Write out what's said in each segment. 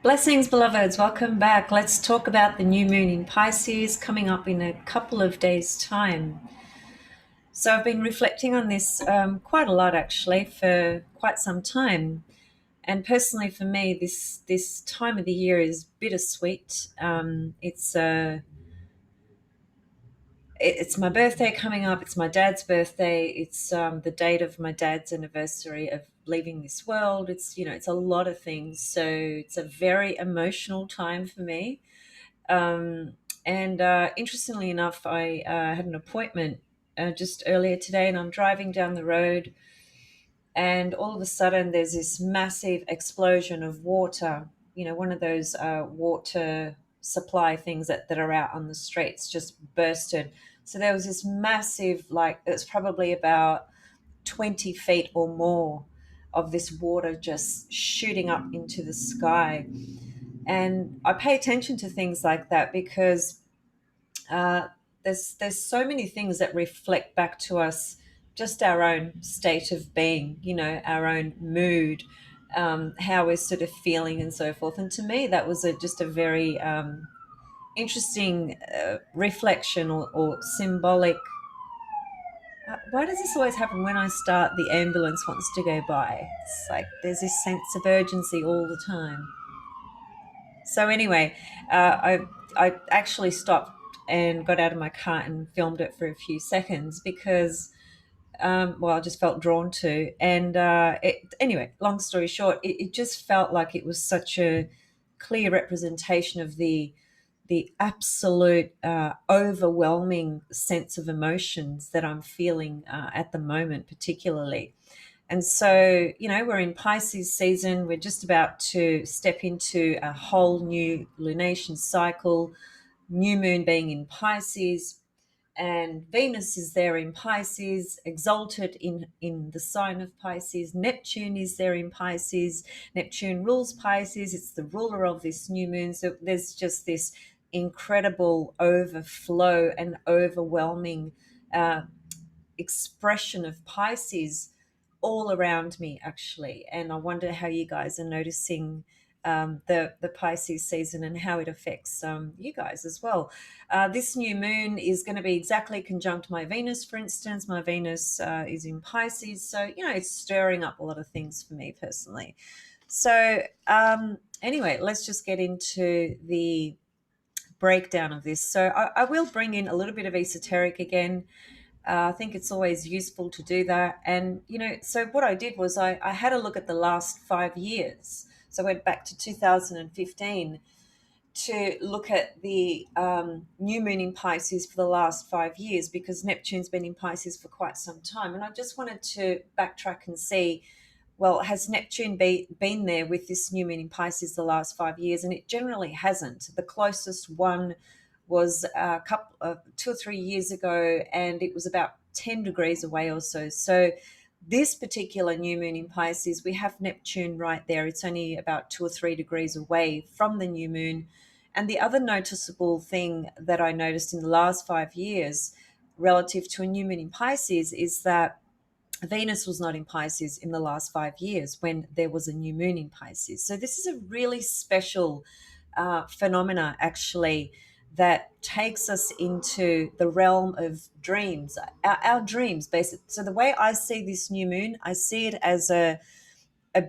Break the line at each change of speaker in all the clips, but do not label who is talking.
Blessings, beloveds. Welcome back. Let's talk about the new moon in Pisces coming up in a couple of days' time. So, I've been reflecting on this quite a lot actually for quite some time. And personally, for me, this time of the year is bittersweet. It's my birthday coming up. It's my dad's birthday. It's the date of my dad's anniversary of leaving this world. It's a lot of things. So it's a very emotional time for me. And interestingly enough, I had an appointment just earlier today, and I'm driving down the road, and all of a sudden there's this massive explosion of water. One of those water supply things that are out on the streets just bursted. So there was this massive, like, it's probably about 20 feet or more of this water just shooting up into the sky. And I pay attention to things like that because uh, there's so many things that reflect back to us just our own state of being, our own mood, how we're sort of feeling and so forth. And to me, that was just a very interesting reflection or symbolic. Why does this always happen when I start? The ambulance wants to go by. It's like there's this sense of urgency all the time. So anyway, I actually stopped and got out of my car and filmed it for a few seconds because I just felt drawn to. And anyway, long story short, it just felt like it was such a clear representation of the absolute overwhelming sense of emotions that I'm feeling at the moment, particularly. And so, we're in Pisces season. We're just about to step into a whole new lunation cycle, new moon being in Pisces, and Venus is there in Pisces, exalted in the sign of Pisces. Neptune is there in Pisces. Neptune rules Pisces. It's the ruler of this new moon. So there's just this incredible overflow and overwhelming uh, expression of Pisces all around me, actually. And I wonder how you guys are noticing the Pisces season and how it affects you guys as well. This new moon is going to be exactly conjunct my Venus, for instance. My Venus is in Pisces. So, it's stirring up a lot of things for me personally. So, anyway, let's just get into the breakdown of this. So, I will bring in a little bit of esoteric again. I think it's always useful to do that. And, so what I did was I had a look at the last 5 years. So I went back to 2015 to look at the new moon in Pisces for the last 5 years because Neptune's been in Pisces for quite some time. And I just wanted to backtrack and see, well, has Neptune been there with this new moon in Pisces the last 5 years? And it generally hasn't. The closest one was a couple of 2 or 3 years ago, and it was about 10 degrees away or so. So this particular new moon in Pisces, we have Neptune right there. It's only about 2 or 3 degrees away from the new moon. And the other noticeable thing that I noticed in the last 5 years relative to a new moon in Pisces is that Venus was not in Pisces in the last 5 years when there was a new moon in Pisces. So this is a really special phenomena, actually, that takes us into the realm of dreams, our dreams, basically. So the way I see this new moon, I see it as a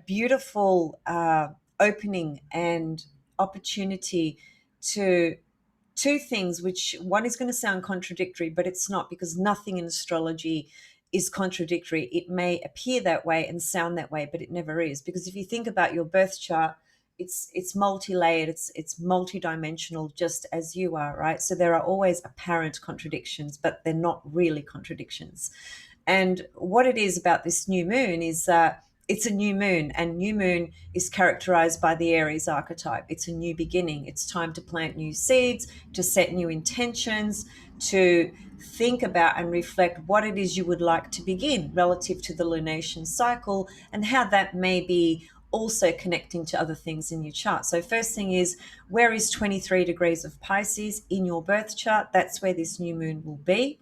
beautiful opening and opportunity to two things, which one is going to sound contradictory, but it's not, because nothing in astrology is contradictory. It may appear that way and sound that way, but it never is. Because if you think about your birth chart, it's multi-layered, it's multi-dimensional, just as you are, right? So there are always apparent contradictions, but they're not really contradictions. And what it is about this new moon is that it's a new moon, and new moon is characterized by the Aries archetype. It's a new beginning. It's time to plant new seeds, to set new intentions, to think about and reflect what it is you would like to begin relative to the lunation cycle and how that may be also connecting to other things in your chart. So first thing is, where is 23 degrees of Pisces in your birth chart? That's where this new moon will be.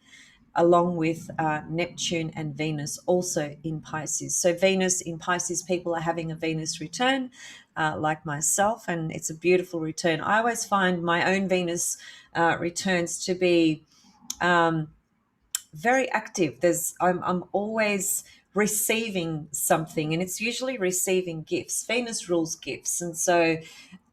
along with Neptune and Venus also in Pisces. So Venus in Pisces, people are having a Venus return, like myself, and it's a beautiful return. I always find my own Venus returns to be very active. I'm always receiving something, and it's usually receiving gifts. Venus rules gifts, and so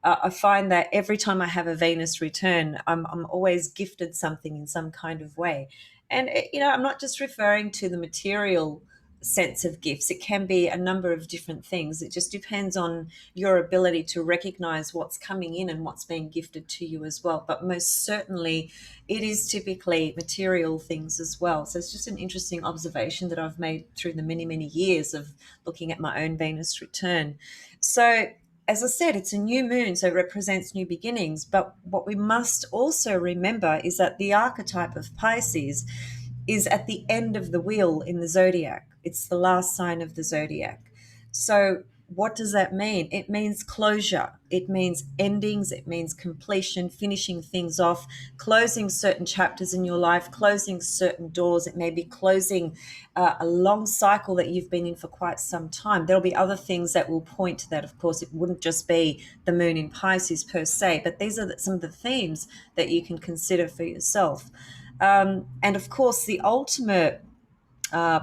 I find that every time I have a Venus return, I'm always gifted something in some kind of way. And I'm not just referring to the material sense of gifts. It can be a number of different things. It just depends on your ability to recognize what's coming in and what's being gifted to you as well. But most certainly, it is typically material things as well. So it's just an interesting observation that I've made through the many, many years of looking at my own Venus return. So, as I said, it's a new moon, so it represents new beginnings. But what we must also remember is that the archetype of Pisces is at the end of the wheel in the zodiac. It's the last sign of the zodiac. So, what does that mean? It means closure. It means endings. It means completion, finishing things off, closing certain chapters in your life, closing certain doors. It may be closing a long cycle that you've been in for quite some time. There'll be other things that will point to that. Of course, it wouldn't just be the moon in Pisces per se, but these are some of the themes that you can consider for yourself. And of course, the ultimate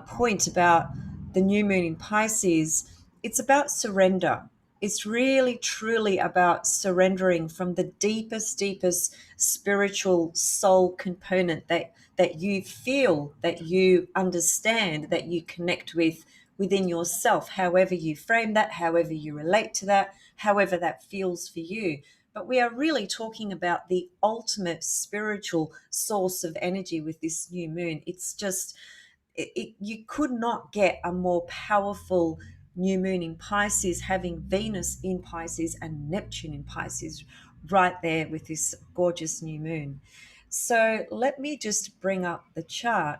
point about the new moon in Pisces, it's about surrender. It's really, truly about surrendering from the deepest, deepest spiritual soul component that you feel, that you understand, that you connect with within yourself, however you frame that, however you relate to that, however that feels for you. But we are really talking about the ultimate spiritual source of energy with this new moon. It's just, you could not get a more powerful new moon in Pisces, having Venus in Pisces and Neptune in Pisces right there with this gorgeous new moon. So let me just bring up the chart.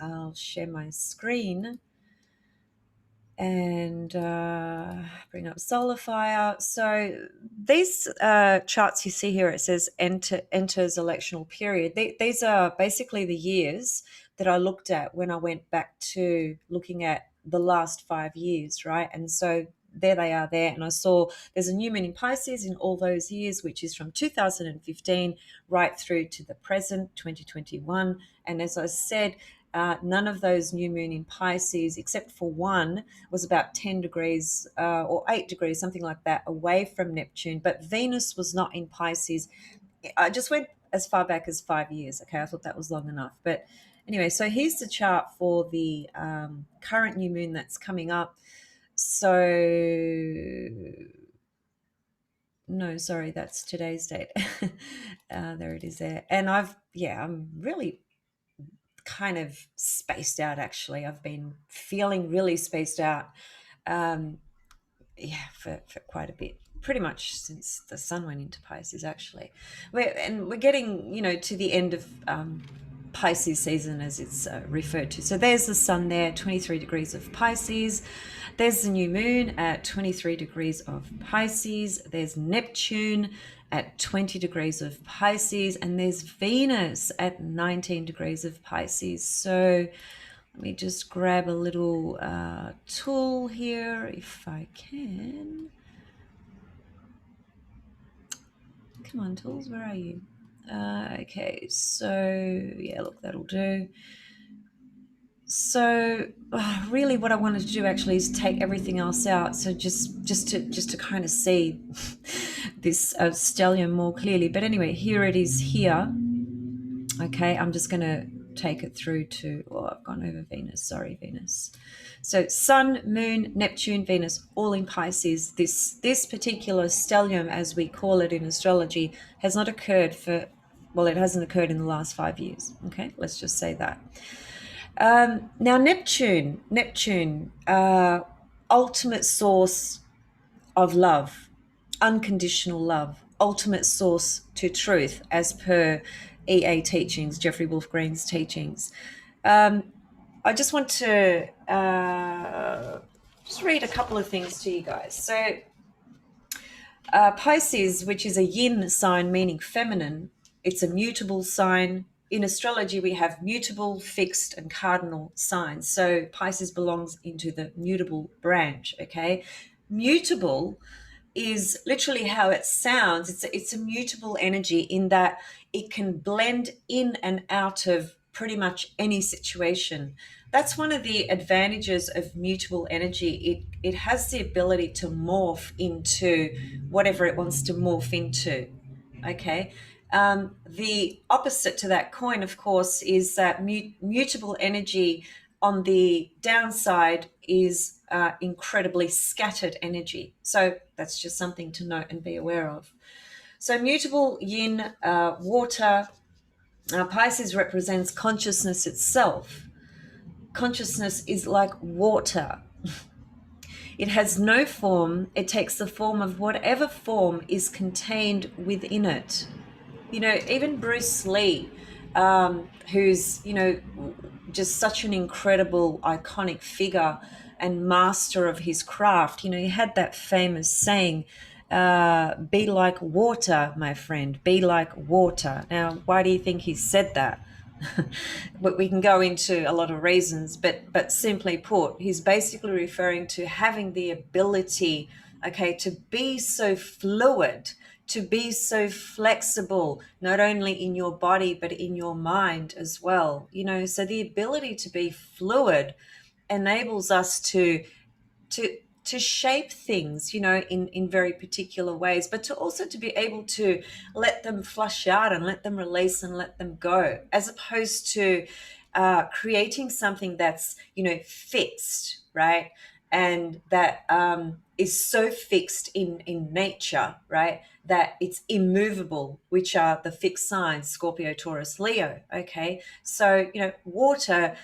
I'll share my screen and bring up solar fire. So these charts you see here, it says enters electional period. These are basically the years that I looked at when I went back to looking at the last 5 years, right? And so there they are there. And I saw there's a new moon in Pisces in all those years, which is from 2015 right through to the present, 2021. And as I said, none of those new moon in Pisces, except for one, was about 10 degrees or 8 degrees, something like that, away from Neptune. But Venus was not in Pisces. I just went as far back as 5 years. Okay, I thought that was long enough. But anyway, so here's the chart for the current new moon that's coming up. So, no, sorry, that's today's date. There it is there. And I'm really kind of spaced out, actually. I've been feeling really spaced out for quite a bit, pretty much since the sun went into Pisces, actually. We're getting, to the end of Pisces season, as it's referred to. So there's the sun there, 23 degrees of Pisces. There's the new moon at 23 degrees of Pisces. There's Neptune at 20 degrees of Pisces. And there's Venus at 19 degrees of Pisces. So let me just grab a little tool here, if I can. Come on, tools, where are you? Okay, so yeah, look, that'll do. So really what I wanted to do actually is take everything else out. So just to kind of see this stellium more clearly. But anyway, here it is here. Okay, I'm just going to take it through to, I've gone over Venus. Sorry, Venus. So Sun, Moon, Neptune, Venus, all in Pisces. This particular stellium, as we call it in astrology, has not occurred it hasn't occurred in the last 5 years. Okay, let's just say that. Now, Neptune, ultimate source of love, unconditional love, ultimate source to truth, as per EA teachings, Jeffrey Wolf Green's teachings. I just want to just read a couple of things to you guys. So Pisces, which is a yin sign meaning feminine, it's a mutable sign. in astrology, we have mutable, fixed, and cardinal signs. So Pisces belongs into the mutable branch. Okay. Mutable is literally how it sounds. It's a mutable energy in that it can blend in and out of pretty much any situation. That's one of the advantages of mutable energy. It has the ability to morph into whatever it wants to morph into. Okay. The opposite to that coin, of course, is that mutable energy on the downside is incredibly scattered energy. So that's just something to note and be aware of. So mutable yin, water, Pisces represents consciousness itself. Consciousness is like water. It has no form. It takes the form of whatever form is contained within it. Even Bruce Lee, who's, just such an incredible, iconic figure and master of his craft, he had that famous saying, be like water, my friend, be like water. Now, why do you think he said that? But we can go into a lot of reasons, but simply put, he's basically referring to having the ability, okay, to be so fluid, to be so flexible, not only in your body but in your mind as well. So the ability to be fluid enables us to shape things, in very particular ways, but to also to be able to let them flush out and let them release and let them go, as opposed to creating something that's, fixed, right? And that is so fixed in nature, right? That it's immovable, which are the fixed signs, Scorpio, Taurus, Leo. Okay. So, water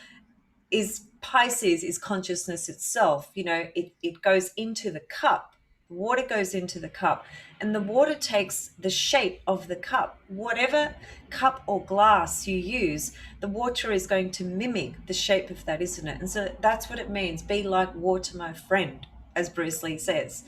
is Pisces is consciousness itself. It goes into the cup. Water goes into the cup, and the water takes the shape of the cup. Whatever cup or glass you use, the water is going to mimic the shape of that, isn't it? And so that's what it means. Be like water, my friend, as Bruce Lee says.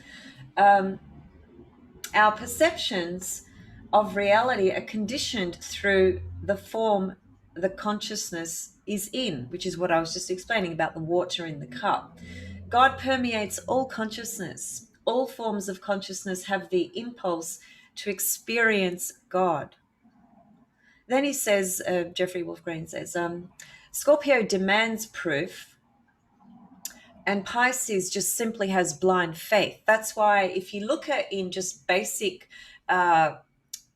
Our perceptions of reality are conditioned through the form the consciousness is in, which is what I was just explaining about the water in the cup. God permeates all consciousness. All forms of consciousness have the impulse to experience God. Then he says, Jeffrey Wolfgreen says, Scorpio demands proof, and Pisces just simply has blind faith. That's why if you look at in just basic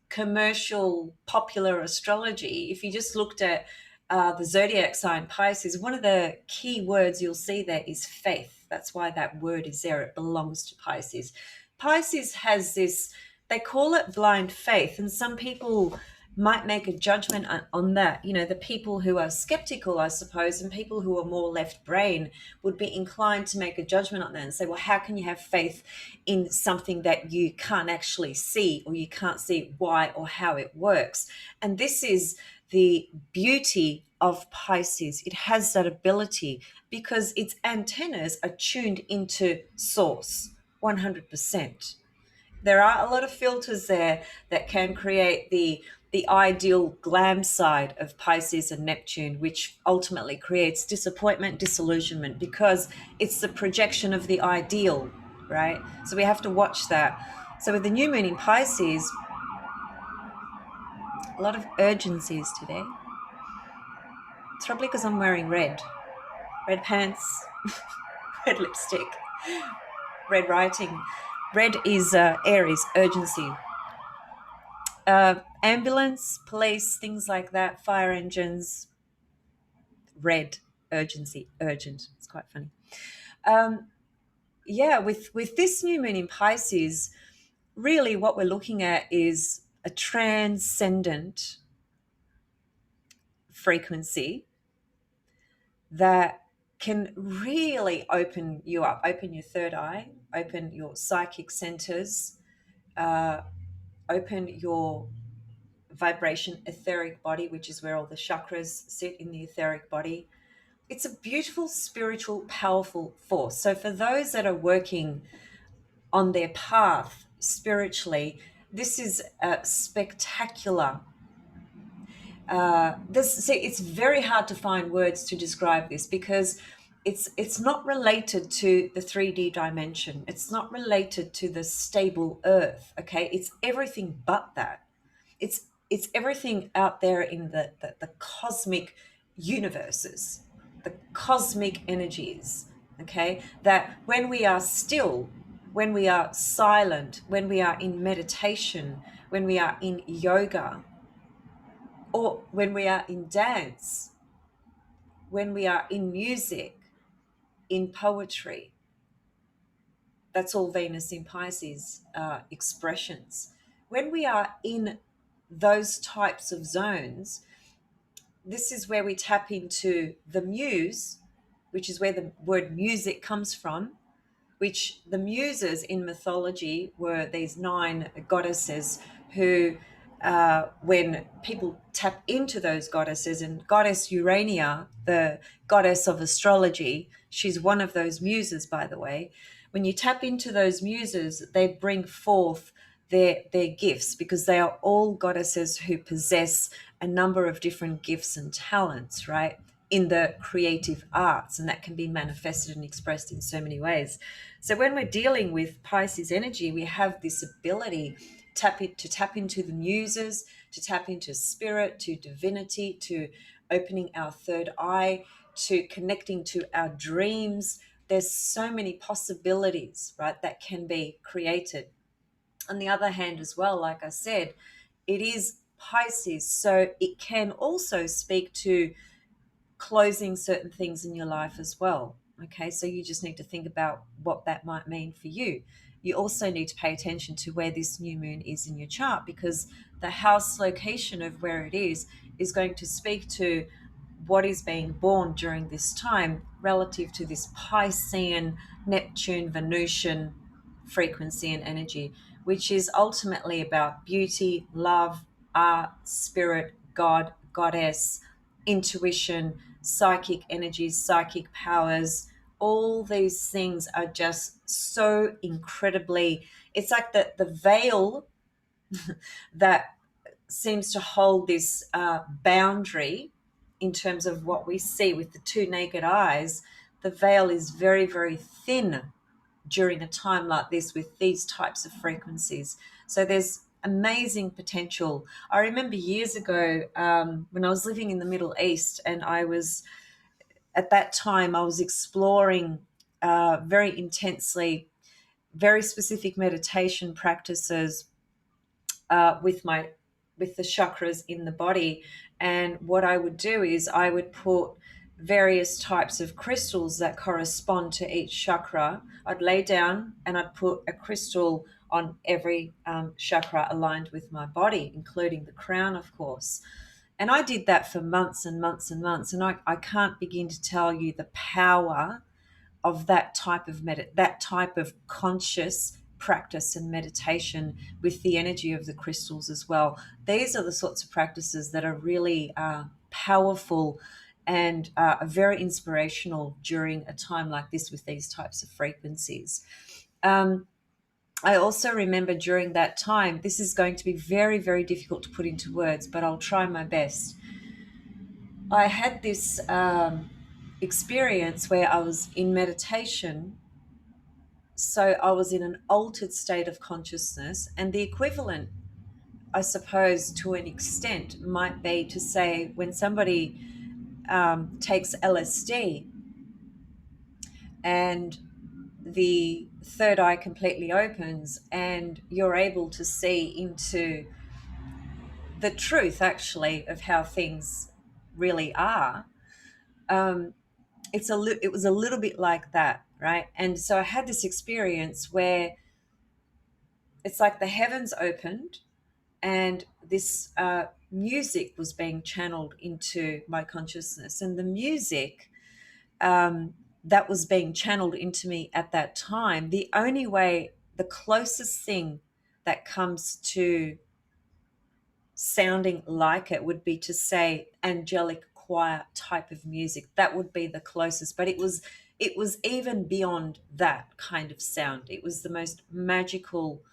commercial popular astrology, if you just looked at the zodiac sign Pisces, one of the key words you'll see there is faith. That's why that word is there. It belongs to Pisces. Pisces has this, they call it blind faith, and some people might make a judgment on that. The people who are skeptical, I suppose, and people who are more left brain would be inclined to make a judgment on that and say, well, how can you have faith in something that you can't actually see, or you can't see why or how it works? And this is the beauty of Pisces. It has that ability because its antennas are tuned into source 100%. There are a lot of filters there that can create the ideal glam side of Pisces and Neptune, which ultimately creates disappointment, disillusionment, because it's the projection of the ideal, right? So we have to watch that. So with the new moon in Pisces, a lot of urgencies today. It's probably because I'm wearing red pants, red lipstick, red writing. Red is Aries, urgency. Ambulance, police, things like that, fire engines, red, urgency, urgent. It's quite funny. Yeah, with this new moon in Pisces, really what we're looking at is a transcendent frequency that can really open you up, open your third eye, open your psychic centers, open your vibration etheric body, which is where all the chakras sit in the etheric body. It's a beautiful, spiritual, powerful force. So for those that are working on their path spiritually, this is a spectacular it's very hard to find words to describe this because it's not related to the 3D dimension. It's not related to the stable earth. Okay, it's everything but that. It's everything out there in the cosmic universes, the cosmic energies. Okay, that when we are still, when we are silent, when we are in meditation, when we are in yoga, or when we are in dance, when we are in music, in poetry, that's all Venus in Pisces expressions. When we are in those types of zones, this is where we tap into the muse, which is where the word music comes from, which the muses in mythology were these nine goddesses who, when people tap into those goddesses, and goddess Urania, the goddess of astrology, she's one of those muses, by the way. When you tap into those muses, they bring forth their gifts because they are all goddesses who possess a number of different gifts and talents, right? In the creative arts, and that can be manifested and expressed in so many ways. So when we're dealing with Pisces energy, we have this ability to tap into the muses, to tap into spirit, to divinity, to opening our third eye, to connecting to our dreams. There's so many possibilities, right, that can be created. On the other hand, as well, like I said, it is Pisces, so it can also speak to closing certain things in your life as well. Okay, so you just need to think about what that might mean for you. You also need to pay attention to where this new moon is in your chart because the house location of where it is going to speak to what is being born during this time relative to this Piscean, Neptune, Venusian frequency and energy, which is ultimately about beauty, love, art, spirit, God, goddess, intuition, psychic energies, psychic powers. All these things are just so incredibly, it's like the veil that seems to hold this boundary in terms of what we see with the two naked eyes. The veil is very, very thin during a time like this with these types of frequencies. So there's amazing potential. I remember years ago when I was living in the Middle East, and I was at that time I was exploring very intensely very specific meditation practices with the chakras in the body. And what I would do is I would put various types of crystals that correspond to each chakra. I'd lay down and I'd put a crystal on every chakra aligned with my body, including the crown, of course. And I did that for months and months and months. And I can't begin to tell you the power of that type of that type of conscious practice and meditation with the energy of the crystals as well. These are the sorts of practices that are really powerful and are very inspirational during a time like this with these types of frequencies. I also remember during that time, this is going to be very, very difficult to put into words, but I'll try my best. I had this experience where I was in meditation. So I was in an altered state of consciousness, and the equivalent, I suppose, to an extent, might be to say when somebody takes LSD and the third eye completely opens and you're able to see into the truth, actually, of how things really are. Um, it was a little bit like that, right? And so I had this experience where it's like the heavens opened and this music was being channeled into my consciousness. And the music that was being channeled into me at that time, the only way, the closest thing that comes to sounding like it would be to say angelic choir type of music. That would be the closest, but it was even beyond that kind of sound. It was the most magical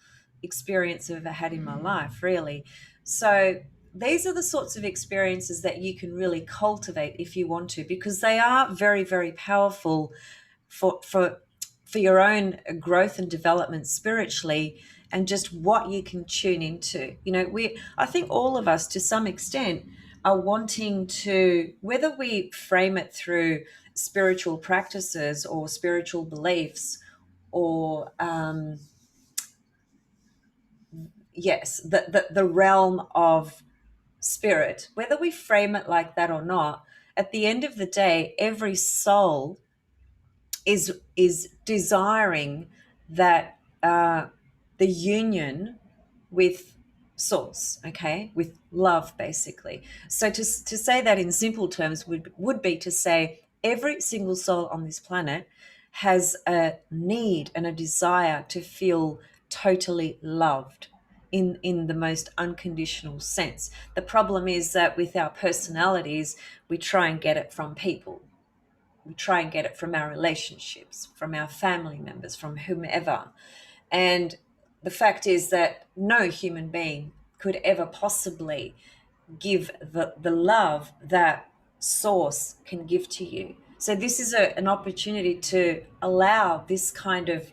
experience I've ever had in my life, really. So these are the sorts of experiences that you can really cultivate if you want to, because they are very, very powerful for your own growth and development spiritually, and just what you can tune into. I think all of us to some extent are wanting to, whether we frame it through spiritual practices or spiritual beliefs, or yes, the realm of spirit, whether we frame it like that or not, at the end of the day, every soul is desiring that the union with source, okay, with love, basically. So to say that in simple terms would be to say every single soul on this planet has a need and a desire to feel totally loved in the most unconditional sense. The problem is that with our personalities, we try and get it from people. We try and get it from our relationships, from our family members, from whomever. And the fact is that no human being could ever possibly give the love that source can give to you. So this is an opportunity to allow this kind of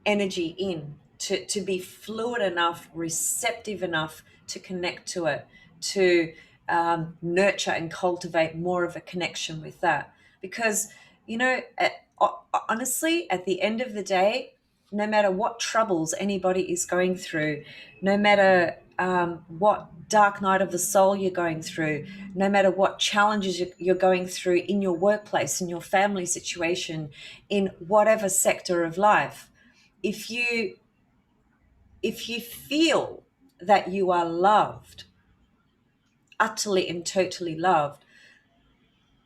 energy in, to be fluid enough, receptive enough to connect to it, to nurture and cultivate more of a connection with that. Because, honestly, at the end of the day, no matter what troubles anybody is going through, no matter what dark night of the soul you're going through, no matter what challenges you're going through in your workplace, in your family situation, in whatever sector of life, if you feel that you are loved, utterly and totally loved,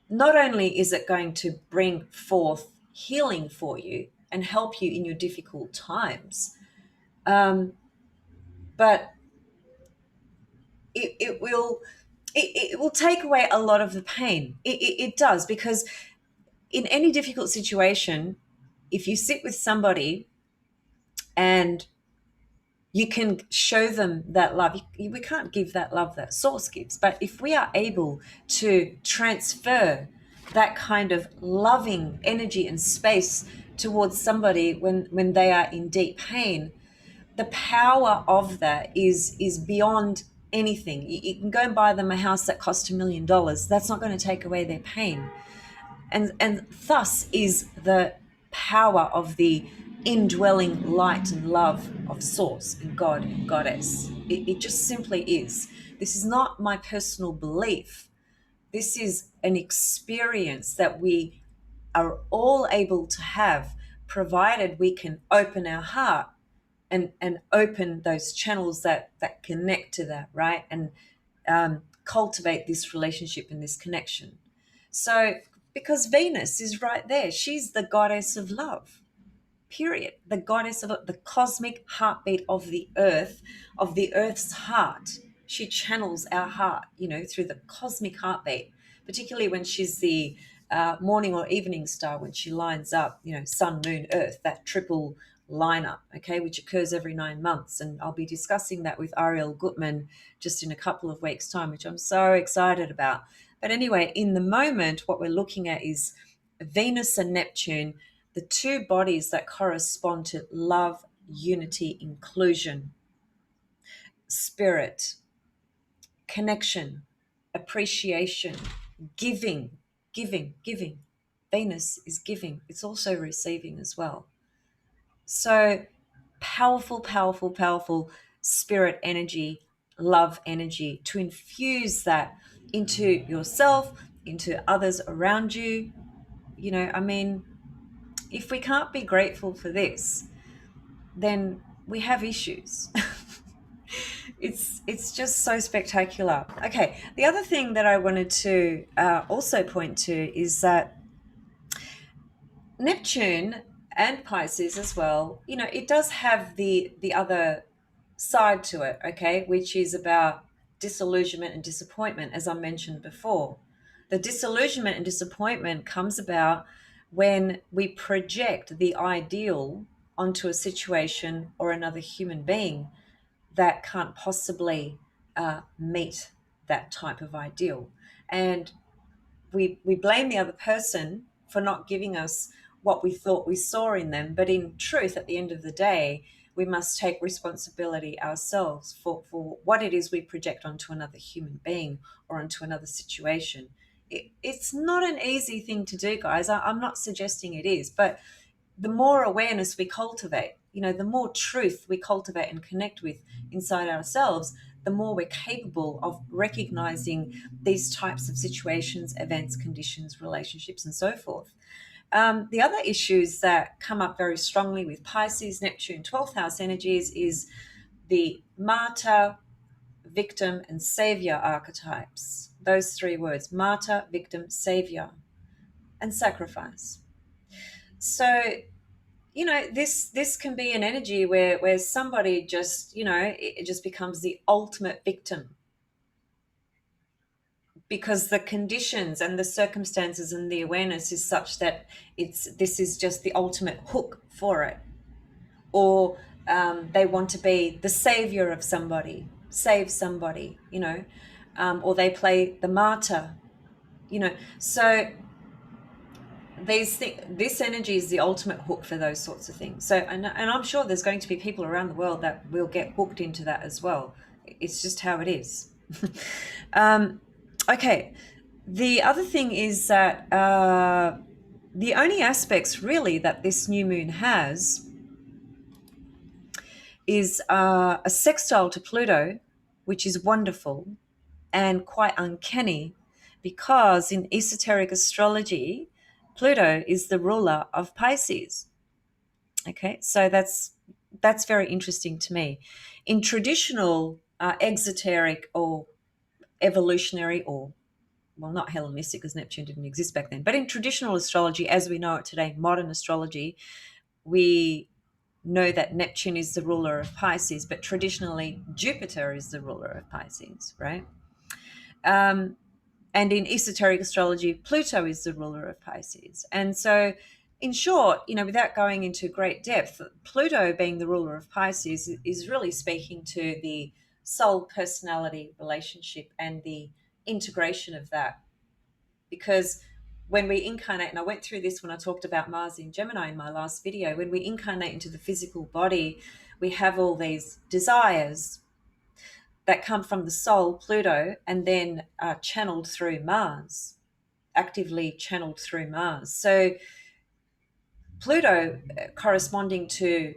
not only is it going to bring forth healing for you and help you in your difficult times, but it will take away a lot of the pain. It does, because in any difficult situation, if you sit with somebody and you can show them that love. We can't give that love that source gives, but if we are able to transfer that kind of loving energy and space towards somebody when they are in deep pain, the power of that is beyond anything. You can go and buy them a house that cost $1 million. That's not going to take away their pain. And thus is the power of the indwelling light and love of source and God and goddess. It just simply is. This is not my personal belief. This is an experience that we are all able to have, provided we can open our heart and open those channels that connect to that, right? And cultivate this relationship and this connection. So, because Venus is right there, she's the goddess of love, period. The goddess of the cosmic heartbeat of the earth's heart. She channels our heart, through the cosmic heartbeat, particularly when she's the morning or evening star, when she lines up, sun, moon, earth, that triple lineup, okay, which occurs every 9 months. And I'll be discussing that with Ariel Gutman just in a couple of weeks' time, which I'm so excited about. But anyway, in the moment, what we're looking at is Venus and Neptune, the two bodies that correspond to love, unity, inclusion, spirit, connection, appreciation, giving, giving. Venus is giving. It's also receiving as well. So powerful, powerful, powerful spirit energy, love energy, to infuse that into yourself, into others around you. I mean, if we can't be grateful for this, then we have issues. It's just so spectacular. Okay, the other thing that I wanted to also point to is that Neptune and Pisces as well, it does have the other side to it, okay, which is about disillusionment and disappointment, as I mentioned before. The disillusionment and disappointment comes about when we project the ideal onto a situation or another human being that can't possibly meet that type of ideal. And we blame the other person for not giving us what we thought we saw in them. But in truth, at the end of the day, we must take responsibility ourselves for what it is we project onto another human being or onto another situation. It's not an easy thing to do, guys. I'm not suggesting it is, but the more awareness we cultivate, the more truth we cultivate and connect with inside ourselves, the more we're capable of recognizing these types of situations, events, conditions, relationships, and so forth. The other issues that come up very strongly with Pisces, Neptune, 12th house energies is the martyr, victim, and savior archetypes. Those three words: martyr, victim, savior, and sacrifice. So this can be an energy where somebody just it just becomes the ultimate victim because the conditions and the circumstances and the awareness is such that this is just the ultimate hook for it. Or they want to be the savior of somebody, save somebody, or they play the martyr, so this energy is the ultimate hook for those sorts of things. So, and I'm sure there's going to be people around the world that will get hooked into that as well. It's just how it is. Okay. The other thing is that the only aspects really that this new moon has is a sextile to Pluto, which is wonderful and quite uncanny because in esoteric astrology, Pluto is the ruler of Pisces. Okay, so that's very interesting to me. In traditional exoteric or evolutionary, or well, not Hellenistic because Neptune didn't exist back then, but in traditional astrology as we know it today, modern astrology, we know that Neptune is the ruler of Pisces, but traditionally Jupiter is the ruler of Pisces, right? And in esoteric astrology, Pluto is the ruler of Pisces. And so, in short, without going into great depth, Pluto being the ruler of Pisces is really speaking to the soul personality relationship and the integration of that. Because when we incarnate, and I went through this when I talked about Mars in Gemini in my last video, when we incarnate into the physical body, we have all these desires that come from the soul, Pluto, and then are channeled through Mars, actively channeled through Mars. So Pluto, corresponding to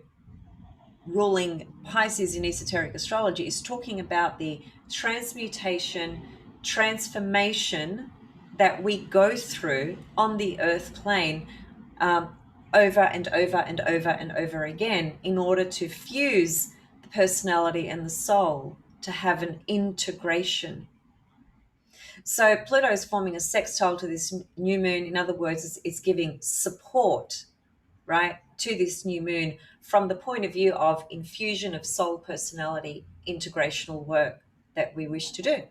ruling Pisces in esoteric astrology, is talking about the transmutation, transformation that we go through on the earth plane over and over and over and over again in order to fuse the personality and the soul to have an integration. So Pluto is forming a sextile to this new moon. In other words, it's giving support, right, to this new moon from the point of view of infusion of soul personality, integrational work that we wish to do.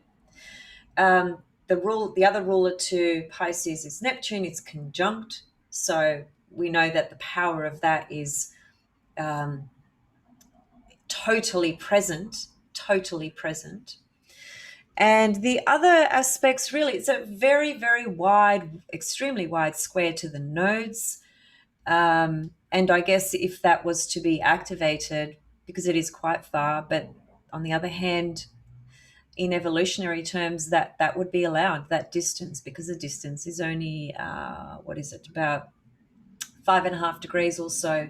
The other ruler to Pisces is Neptune. It's conjunct. So we know that the power of that is totally present, totally present. And the other aspects, really, it's a very, very wide, extremely wide square to the nodes. And I guess if that was to be activated, because it is quite far, but on the other hand, in evolutionary terms, that would be allowed, that distance, because the distance is only, about 5.5 degrees or so.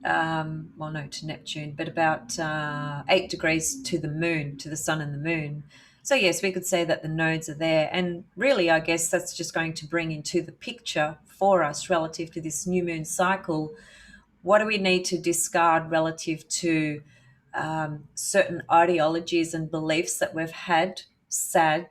Well, no, to Neptune, but about 8 degrees to the moon, to the sun and the moon. So, yes, we could say that the nodes are there. And really, I guess that's just going to bring into the picture for us relative to this new moon cycle. What do we need to discard relative to certain ideologies and beliefs that we've had, Sag,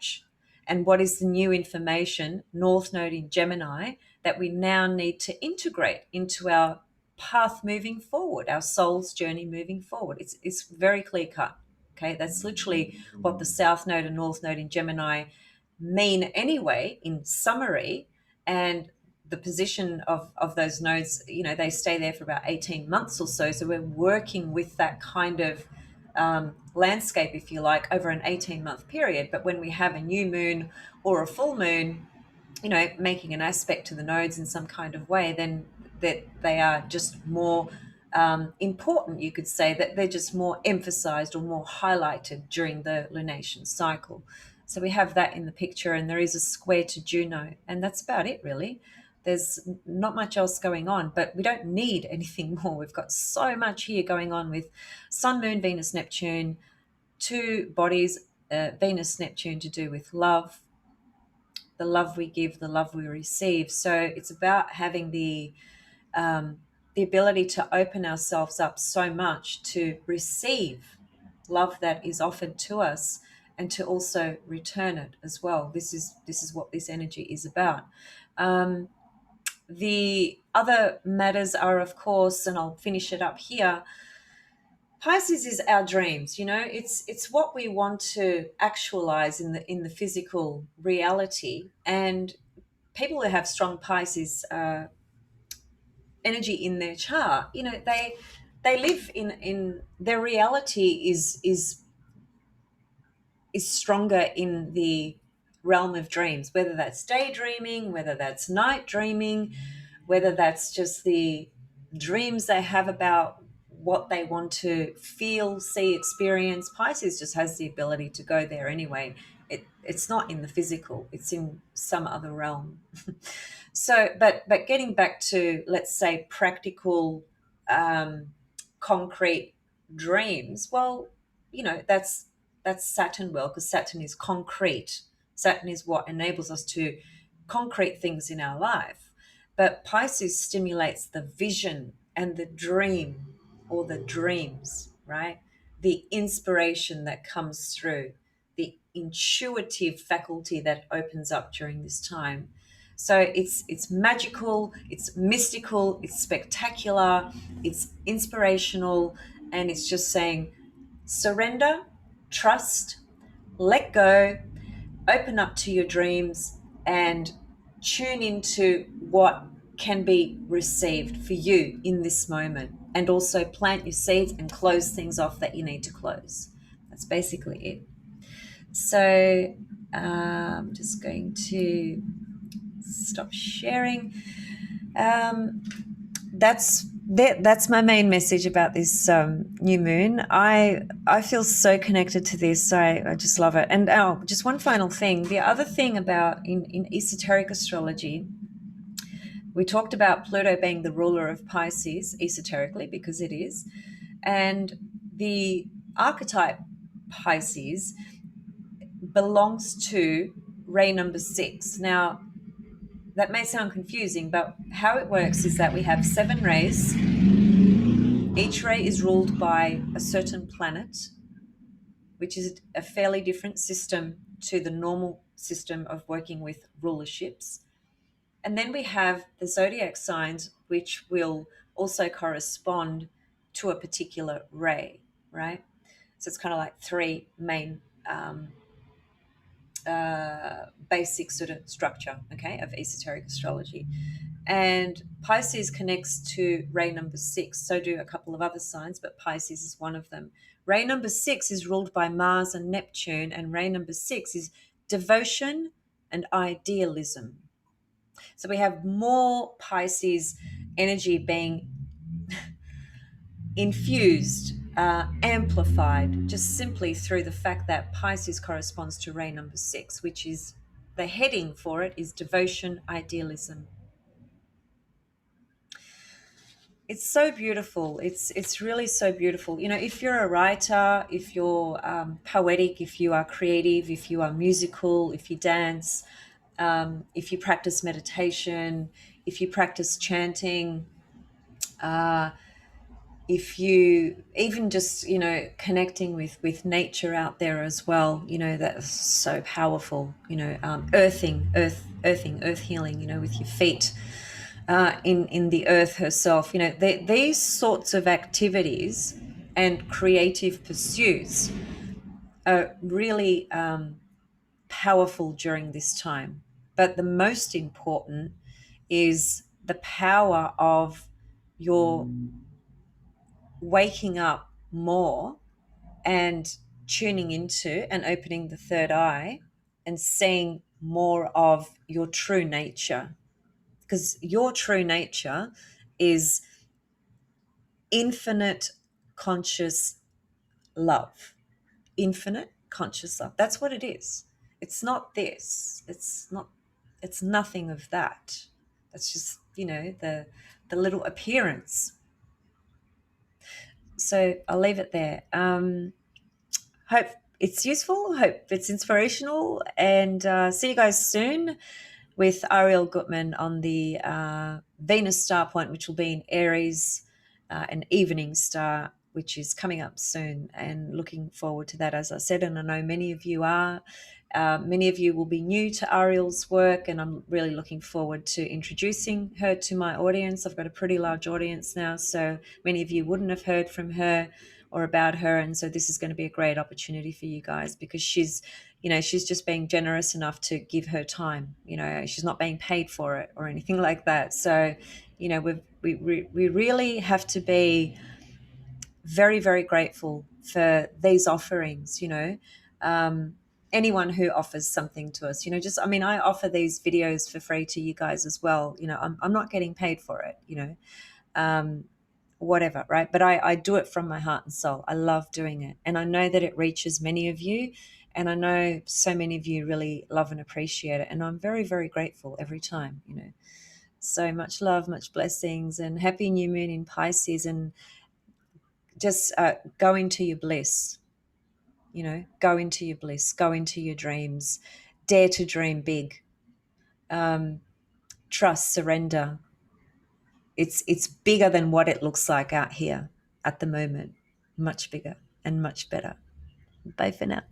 and what is the new information, North Node in Gemini, that we now need to integrate into our path moving forward, our soul's journey moving forward. It's very clear cut. Okay, that's literally what the South Node and North Node in Gemini mean anyway, in summary. And the position of those nodes, they stay there for about 18 months or so. So we're working with that kind of landscape, if you like, over an 18-month period. But when we have a new moon or a full moon, making an aspect to the nodes in some kind of way, then that they are just more important, you could say, that they're just more emphasized or more highlighted during the lunation cycle. So we have that in the picture, and there is a square to Juno, and that's about it, really. There's not much else going on, but we don't need anything more. We've got so much here going on with Sun, Moon, Venus, Neptune, two bodies, Venus, Neptune to do with love, the love we give, the love we receive. So it's about having the ability to open ourselves up so much to receive love that is offered to us, and to also return it as well. This is what this energy is about. The other matters are, of course, and I'll finish it up here. Pisces is our dreams. It's what we want to actualize in the physical reality. And people who have strong Pisces energy in their chart, they live in their reality is stronger in the realm of dreams, whether that's daydreaming, whether that's night dreaming, whether that's just the dreams they have about what they want to feel, see, experience. Pisces just has the ability to go there anyway. It's not in the physical, it's in some other realm. So, but getting back to, let's say, practical, concrete dreams, well, that's Saturn. Well, because Saturn is concrete. Saturn is what enables us to concrete things in our life. But Pisces stimulates the vision and the dream, or the dreams, right? The inspiration that comes through, the intuitive faculty that opens up during this time. So it's magical, it's mystical, it's spectacular, it's inspirational, and it's just saying surrender, trust, let go, open up to your dreams, and tune into what can be received for you in this moment. And also plant your seeds and close things off that you need to close. That's basically it. So I'm just going to stop sharing. That's my main message about this new moon. I feel so connected to this. I just love it. And just one final thing. The other thing about in esoteric astrology, we talked about Pluto being the ruler of Pisces esoterically, because it is, and the archetype Pisces belongs to ray number 6. Now, that may sound confusing, but how it works is that we have 7 rays. Each ray is ruled by a certain planet, which is a fairly different system to the normal system of working with rulerships. And then we have the zodiac signs, which will also correspond to a particular ray, right? So it's kind of like 3 main basic sort of structure, okay, of esoteric astrology. And Pisces connects to ray number 6. So do a couple of other signs, but Pisces is one of them. Ray number 6 is ruled by Mars and Neptune, and ray number 6 is devotion and idealism. So we have more Pisces energy being infused, amplified, just simply through the fact that Pisces corresponds to ray number 6, which is the heading for it is devotion, idealism. It's so beautiful. It's really so beautiful. If you're a writer, if you're poetic, if you are creative, if you are musical, if you dance, if you practice meditation, if you practice chanting, if you even just connecting with nature out there as well, that's so powerful. Earth healing, with your feet in the earth herself. These sorts of activities and creative pursuits are really powerful during this time. But the most important is the power of your waking up more and tuning into and opening the third eye and seeing more of your true nature, because your true nature is infinite conscious love. Infinite conscious love. That's what it is. It's not this. It's nothing of that. That's just, the little appearance. So I'll leave it there. Hope it's useful. Hope it's inspirational. And see you guys soon with Ariel Gutman on the Venus star point, which will be in Aries, an evening star, which is coming up soon. And looking forward to that, as I said. And I know many of you are. Many of you will be new to Ariel's work, and I'm really looking forward to introducing her to my audience. I've got a pretty large audience now, so many of you wouldn't have heard from her or about her, and so this is going to be a great opportunity for you guys, because she's just being generous enough to give her time. She's not being paid for it or anything like that. So we really have to be very, very grateful for these offerings. Anyone who offers something to us, I offer these videos for free to you guys as well. I'm not getting paid for it, whatever, right? But I do it from my heart and soul. I love doing it. And I know that it reaches many of you. And I know so many of you really love and appreciate it. And I'm very, very grateful every time. So much love, much blessings, and happy new moon in Pisces. And just go into your bliss, go into your bliss, go into your dreams, dare to dream big, trust, surrender. It's bigger than what it looks like out here at the moment, much bigger and much better. Bye for now.